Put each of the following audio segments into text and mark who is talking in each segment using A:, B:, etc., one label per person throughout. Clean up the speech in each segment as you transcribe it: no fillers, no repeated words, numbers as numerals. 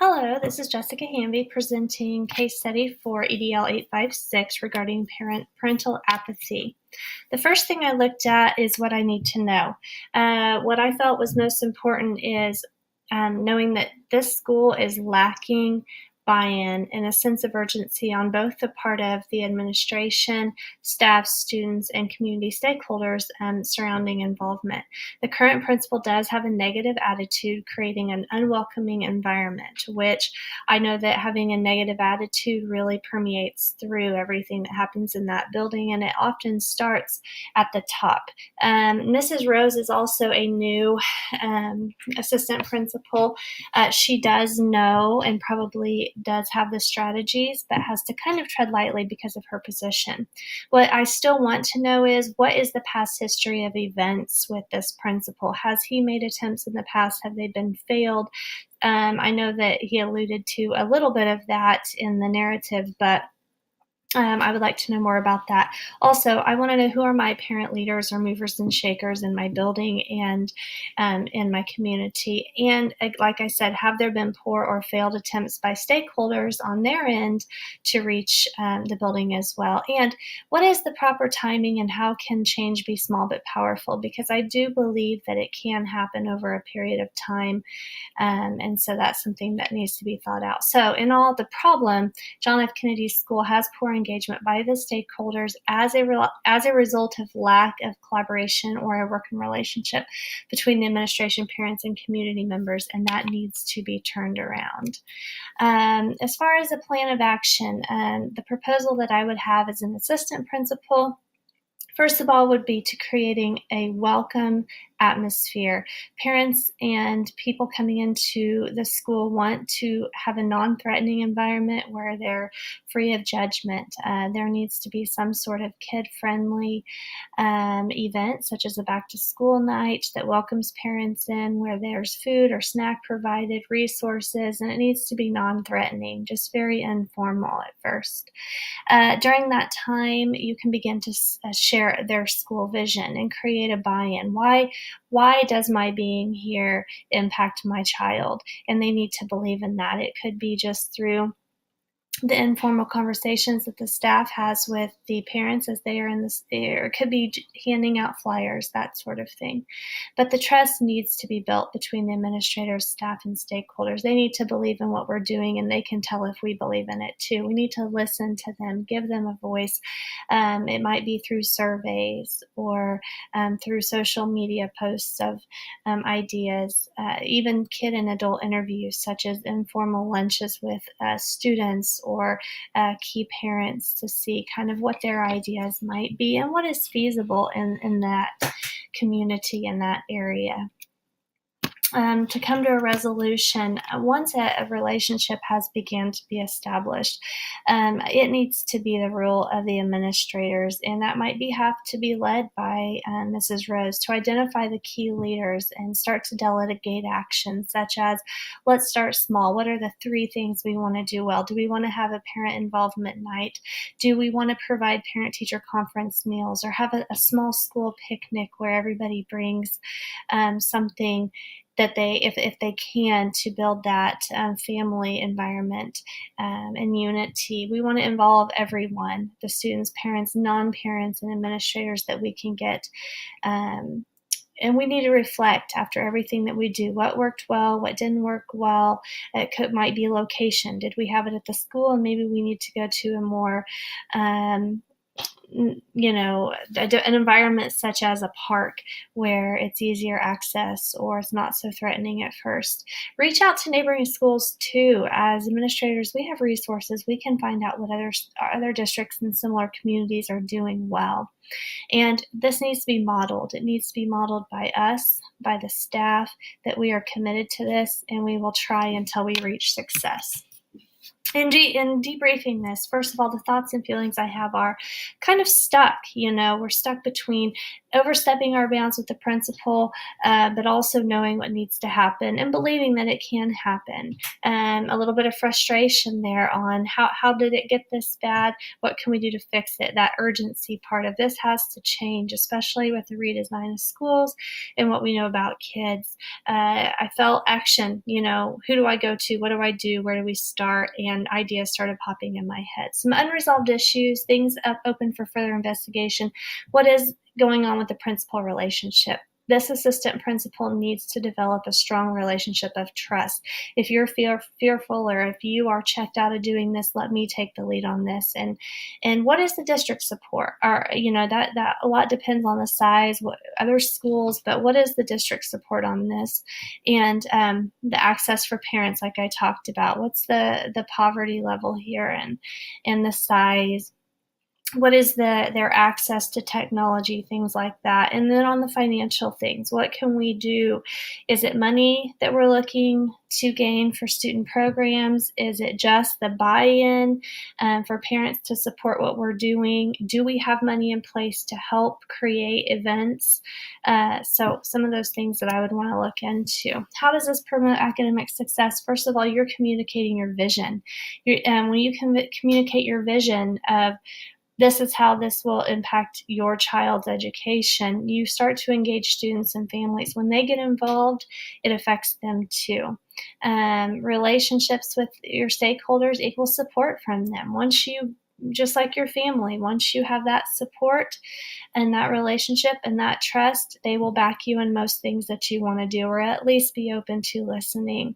A: Hello, this is Jessica Hamby presenting case study for EDL 856 regarding parental apathy. The first thing I looked at is what I need to know. What I felt was most important is knowing that this school is lacking buy-in and a sense of urgency on both the part of the administration, staff, students, and community stakeholders surrounding involvement. The current principal does have a negative attitude, creating an unwelcoming environment, which I know that having a negative attitude really permeates through everything that happens in that building, and it often starts at the top. Mrs. Rose is also a new assistant principal. She does know and probably does have the strategies, but has to kind of tread lightly because of her position. What I still want to know is, what is the past history of events with this principal? Has he made attempts in the past? Have they been failed? I know that he alluded to a little bit of that in the narrative, but I would like to know more about that. Also, I want to know who are my parent leaders or movers and shakers in my building and in my community. And like I said, have there been poor or failed attempts by stakeholders on their end to reach the building as well? And what is the proper timing, and how can change be small but powerful? Because I do believe that it can happen over a period of time. And so that's something that needs to be thought out. So in all, the problem, John F. Kennedy School has poor engagement by the stakeholders as a result of lack of collaboration or a working relationship between the administration, parents, and community members, and that needs to be turned around. As far as a plan of action, the proposal that I would have as an assistant principal, first of all, would be to creating a welcome atmosphere. Parents and people coming into the school want to have a non-threatening environment where they're free of judgment. There needs to be some sort of kid-friendly event, such as a back-to-school night that welcomes parents in, where there's food or snack provided, resources, and it needs to be non-threatening, just very informal at first. During that time, you can begin to share their school vision and create a buy-in. Why does my being here impact my child? And they need to believe in that. It could be just through the informal conversations that the staff has with the parents as they are in this, or it could be handing out flyers, that sort of thing. But the trust needs to be built between the administrators, staff, and stakeholders. They need to believe in what we're doing, and they can tell if we believe in it too. We need to listen to them, give them a voice. It might be through surveys or through social media posts of ideas, even kid and adult interviews, such as informal lunches with students or key parents, to see kind of what their ideas might be and what is feasible in that community, in that area. To come to a resolution, once a relationship has begun to be established, it needs to be the role of the administrators, and that might have to be led by Mrs. Rose, to identify the key leaders and start to delegate actions, such as, let's start small. What are the 3 things we want to do well? Do we want to have a parent involvement night? Do we want to provide parent-teacher conference meals, or have a small school picnic where everybody brings something that if they can, to build that family environment and unity? We want to involve everyone, the students, parents, non-parents, and administrators that we can get. And we need to reflect after everything that we do. What worked well? What didn't work well? It might be location. Did we have it at the school, and maybe we need to go to a more an environment such as a park where it's easier access or it's not so threatening at first. Reach out to neighboring schools too. As administrators, we have resources. We can find out what other districts and similar communities are doing well. And this needs to be modeled. It needs to be modeled by us, by the staff, that we are committed to this, and we will try until we reach success. In debriefing this, first of all, the thoughts and feelings I have are kind of stuck. We're stuck between overstepping our bounds with the principal, but also knowing what needs to happen and believing that it can happen. A little bit of frustration there on how did it get this bad? What can we do to fix it? That urgency part of this has to change, especially with the redesign of schools and what we know about kids. I felt action, who do I go to? What do I do? Where do we start? And ideas started popping in my head. Some unresolved issues, things open for further investigation. What is going on with the principal relationship? This assistant principal needs to develop a strong relationship of trust. If you're fearful or if you are checked out of doing this, let me take the lead on this. And what is the district support? That a lot depends on the size, what other schools, but what is the district support on this? And the access for parents, like I talked about. What's the poverty level here and the size? What is their access to technology, things like that. And then on the financial things, what can we do? Is it money that we're looking to gain for student programs? Is it just the buy-in for parents to support what we're doing? Do we have money in place to help create events? So some of those things that I would want to look into. How does this promote academic success? First of all, you're communicating your vision. When you communicate your vision of this is how this will impact your child's education, you start to engage students and families. When they get involved, it affects them too. Relationships with your stakeholders equal support from them. Just like your family, once you have that support and that relationship and that trust, they will back you in most things that you want to do, or at least be open to listening.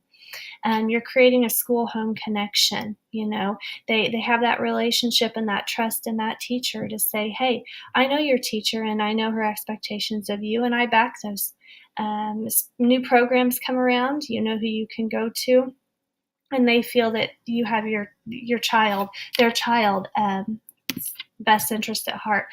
A: You're creating a school-home connection. They have that relationship and that trust in that teacher to say, hey, I know your teacher and I know her expectations of you, and I back those. New programs come around, you know who you can go to, and they feel that you have their child best interest at heart.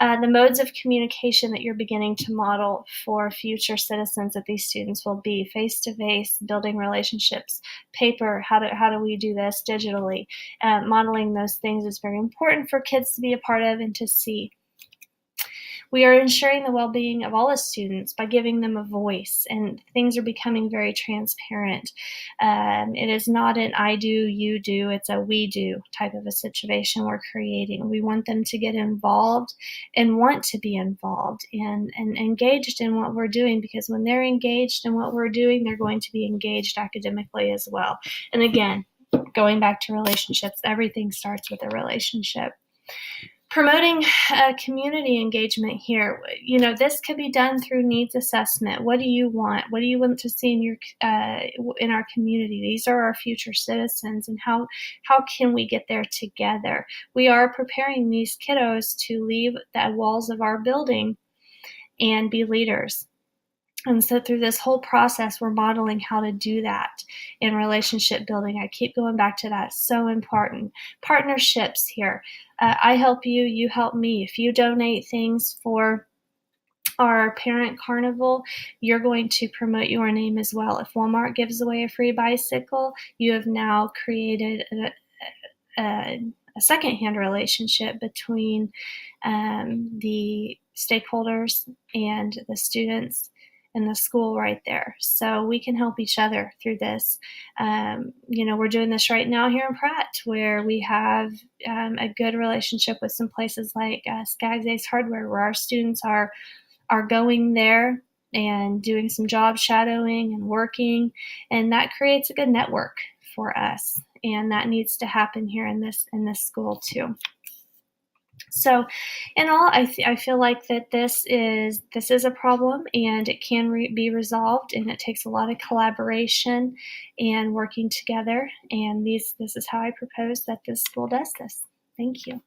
A: The modes of communication that you're beginning to model for future citizens that these students will be: face-to-face, building relationships, paper, how do we do this digitally? Modeling those things is very important for kids to be a part of and to see. We are ensuring the well-being of all the students by giving them a voice, and things are becoming very transparent. It is not an I do, you do, it's a we do type of a situation we're creating. We want them to get involved and want to be involved and engaged in what we're doing, because when they're engaged in what we're doing, they're going to be engaged academically as well. And again, going back to relationships, everything starts with a relationship. Promoting community engagement here. This could be done through needs assessment. What do you want? What do you want to see in our community? These are our future citizens, and how can we get there together? We are preparing these kiddos to leave the walls of our building and be leaders. And so through this whole process, we're modeling how to do that in relationship building. I keep going back to that. So important. Partnerships here. I help you, you help me. If you donate things for our parent carnival, you're going to promote your name as well. If Walmart gives away a free bicycle, you have now created a secondhand relationship between the stakeholders and the students in the school right there. So we can help each other through this. We're doing this right now here in Pratt, where we have a good relationship with some places like Skaggs Ace Hardware, where our students are going there and doing some job shadowing and working, and that creates a good network for us. And that needs to happen here in this school too. So in all, I feel like that this is a problem, and it can be resolved, and it takes a lot of collaboration and working together. And this is how I propose that this school does this. Thank you.